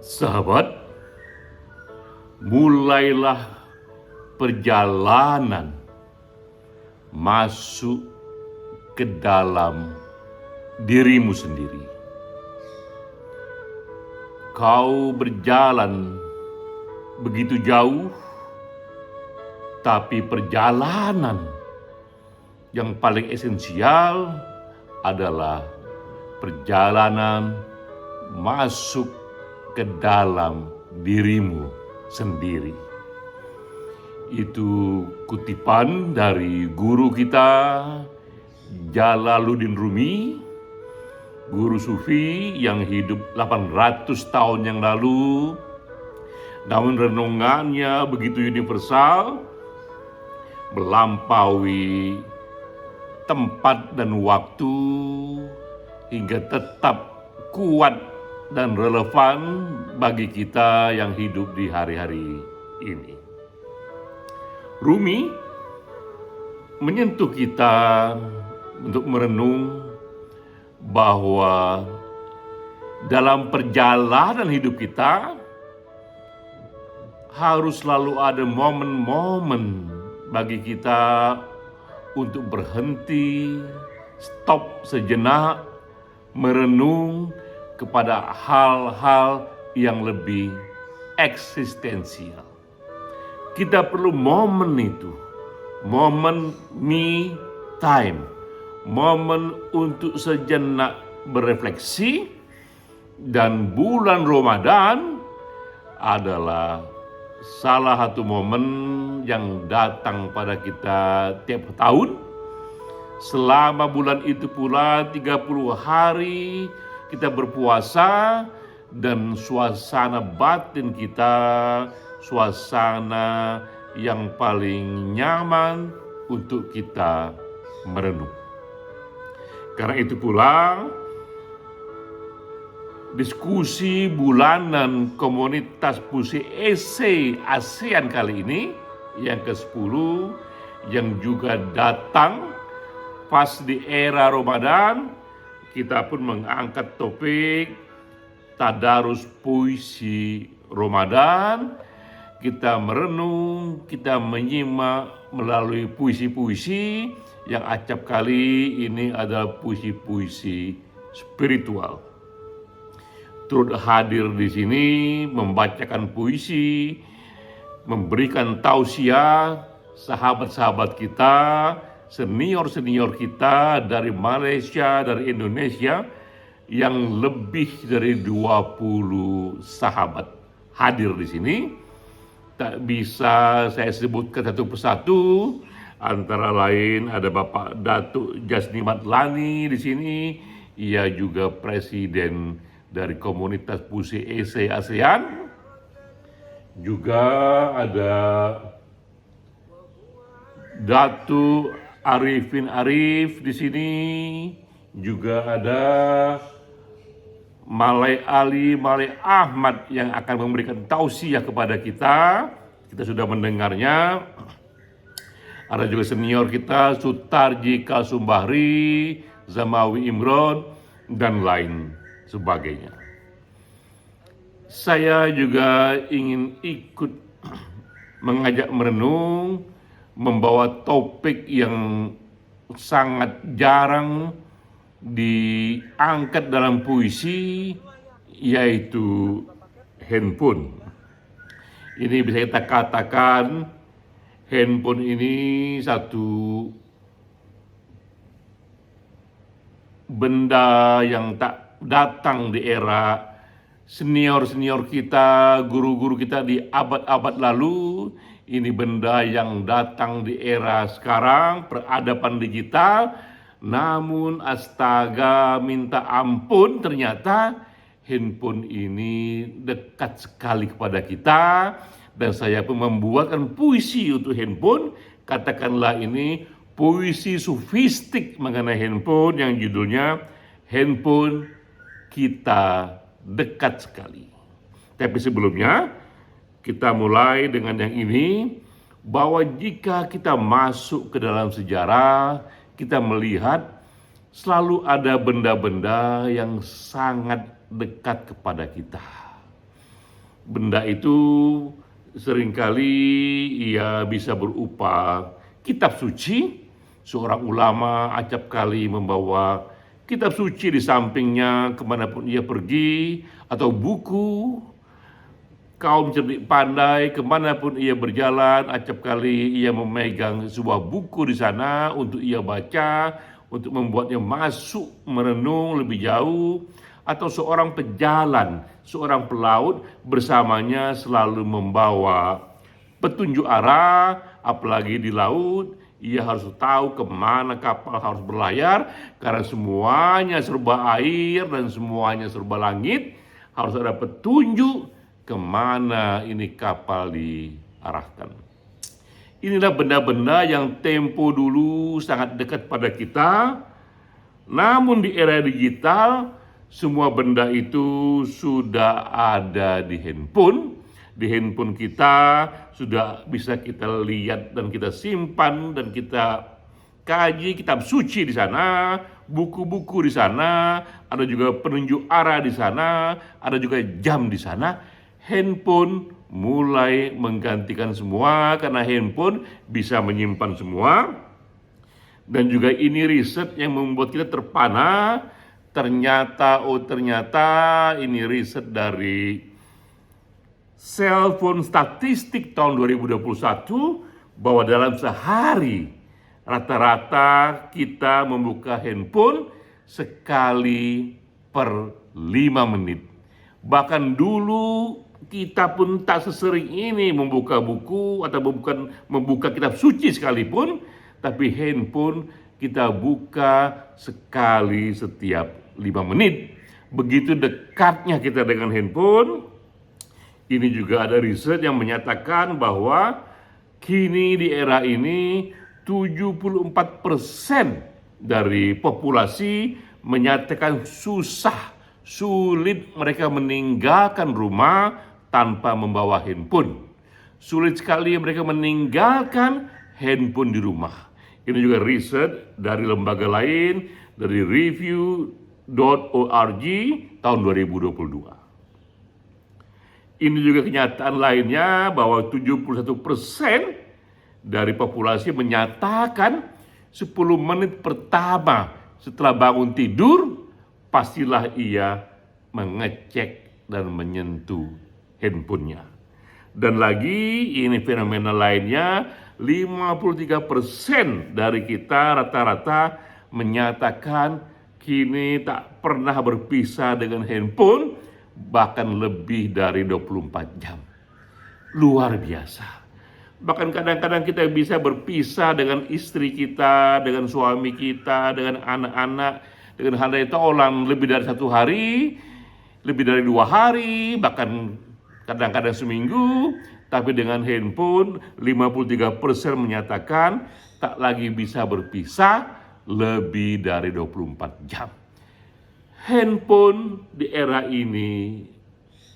Sahabat, mulailah perjalanan masuk ke dalam dirimu sendiri. Kau berjalan begitu jauh, tapi perjalanan yang paling esensial adalah perjalanan masuk ke dalam dirimu sendiri. Itu kutipan dari guru kita, Jalaluddin Rumi, guru sufi yang hidup 800 tahun yang lalu. Namun renungannya begitu universal, melampaui tempat dan waktu, hingga tetap kuat dan relevan bagi kita yang hidup di hari-hari ini. Rumi menyentuh kita untuk merenung bahwa dalam perjalanan hidup kita harus selalu ada momen-momen bagi kita untuk berhenti, stop sejenak, merenung kepada hal-hal yang lebih eksistensial. Kita perlu momen itu, momen me time, momen untuk sejenak berefleksi, dan bulan Ramadan adalah salah satu momen yang datang pada kita tiap tahun. Selama bulan itu pula 30 hari kita berpuasa, dan suasana batin kita suasana yang paling nyaman untuk kita merenung. Karena itu pula diskusi bulanan komunitas puisi esai ASEAN kali ini yang ke-10, yang juga datang pas di era Ramadan, kita pun mengangkat topik tadarus puisi Ramadan. Kita merenung, kita menyimak melalui puisi-puisi yang acap kali ini adalah puisi-puisi spiritual. Turut hadir di sini membacakan puisi, memberikan tausiah sahabat-sahabat kita, senior-senior kita dari Malaysia, dari Indonesia, yang lebih dari 20 sahabat hadir di sini. Tak bisa saya sebutkan satu persatu, antara lain ada Bapak Datuk Jasni Madlani di sini. Ia juga presiden dari komunitas puisi esai ASEAN. Juga ada Datuk Arifin Arif di sini, juga ada Malai Ali, Malai Ahmad yang akan memberikan tausiah kepada kita. Kita sudah mendengarnya. Ada juga senior kita Sutarji Kalsumbahri, Zamawi Imron, dan lain sebagainya. Saya juga ingin ikut mengajak merenung, membawa topik yang sangat jarang diangkat dalam puisi, yaitu handphone. Ini bisa kita katakan handphone ini satu benda yang tak datang di era senior-senior kita, guru-guru kita di abad-abad lalu. Ini benda yang datang di era sekarang, peradaban digital. Namun astaga, minta ampun, ternyata handphone ini dekat sekali kepada kita. Dan saya pun membuatkan puisi untuk handphone. Katakanlah ini puisi sofistik mengenai handphone yang judulnya Handphone Kita Dekat Sekali. Tapi sebelumnya, kita mulai dengan yang ini, bahwa jika kita masuk ke dalam sejarah, kita melihat selalu ada benda-benda yang sangat dekat kepada kita. Benda itu seringkali ia bisa berupa kitab suci. Seorang ulama acap kali membawa kitab suci di sampingnya kemanapun ia pergi, atau buku. Kaum cerdik pandai kemanapun ia berjalan, acap kali ia memegang sebuah buku di sana untuk ia baca, untuk membuatnya masuk merenung lebih jauh. Atau seorang pejalan, seorang pelaut bersamanya selalu membawa petunjuk arah, apalagi di laut. Ia harus tahu kemana kapal harus berlayar, karena semuanya serba air dan semuanya serba langit. Harus ada petunjuk kemana ini kapal diarahkan. Inilah benda-benda yang tempo dulu sangat dekat pada kita. Namun di era digital, semua benda itu sudah ada di handphone. Di handphone kita sudah bisa kita lihat dan kita simpan dan kita kaji kitab suci di sana, buku-buku di sana, ada juga penunjuk arah di sana, ada juga jam di sana. Handphone mulai menggantikan semua karena handphone bisa menyimpan semua. Dan juga ini riset yang membuat kita terpana. Ternyata ini riset dari Cellphone Statistik tahun 2021 bahwa dalam sehari rata-rata kita membuka handphone sekali per 5 menit. Bahkan dulu kita pun tak sesering ini membuka buku atau membuka kitab suci sekalipun, tapi handphone kita buka sekali setiap 5 menit. Begitu dekatnya kita dengan handphone. Ini juga ada riset yang menyatakan bahwa kini di era ini 74% dari populasi menyatakan sulit mereka meninggalkan rumah tanpa membawa handphone. Sulit sekali mereka meninggalkan handphone di rumah. Ini juga riset dari lembaga lain, dari review.org tahun 2022. Ini juga kenyataan lainnya bahwa 71% dari populasi menyatakan 10 menit pertama setelah bangun tidur, pastilah ia mengecek dan menyentuh handphonenya. Dan lagi ini fenomena lainnya, 53% dari kita rata-rata menyatakan kini tak pernah berpisah dengan handphone, bahkan lebih dari 24 jam. Luar biasa. Bahkan kadang-kadang kita bisa berpisah dengan istri kita, dengan suami kita, dengan anak-anak, dengan hal itu orang lebih dari 1 hari, lebih dari 2 hari, bahkan kadang-kadang seminggu. Tapi dengan handphone 53% menyatakan tak lagi bisa berpisah lebih dari 24 jam. Handphone di era ini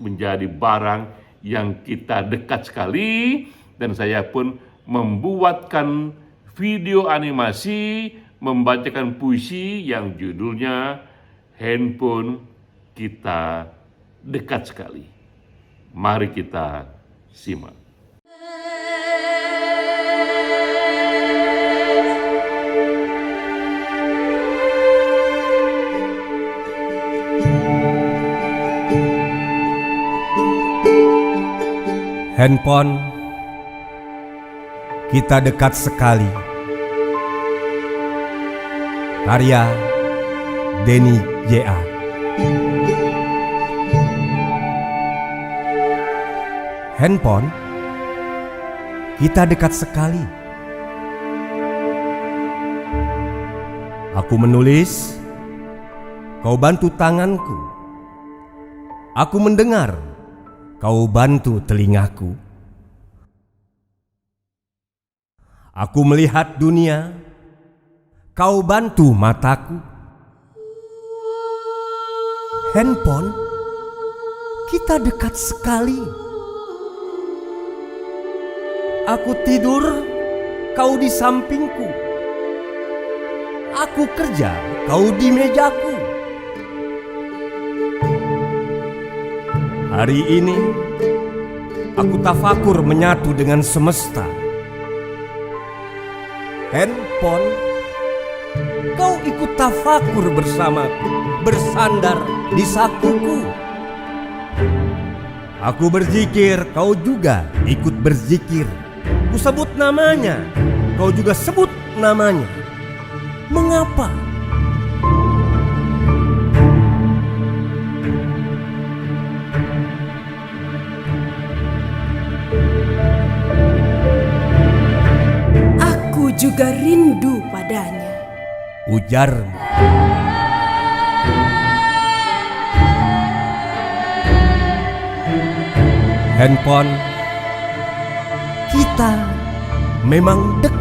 menjadi barang yang kita dekat sekali, dan saya pun membuatkan video animasi membacakan puisi yang judulnya Handphone Kita Dekat Sekali. Mari kita simak. Handphone kita dekat sekali. Karya Denny J.A. Handphone kita dekat sekali. Aku menulis, kau bantu tanganku. Aku mendengar, kau bantu telingaku. Aku melihat dunia, kau bantu mataku. Handphone, kita dekat sekali. Aku tidur, kau di sampingku. Aku kerja, kau di mejaku. Hari ini aku tafakur menyatu dengan semesta. Handphone, kau ikut tafakur bersamaku, bersandar di sakuku. Aku berzikir, kau juga ikut berzikir. Ku sebut namanya, kau juga sebut namanya. Mengapa? Aku juga rindu padanya, Ujarmu. Handphone, kita memang dekat.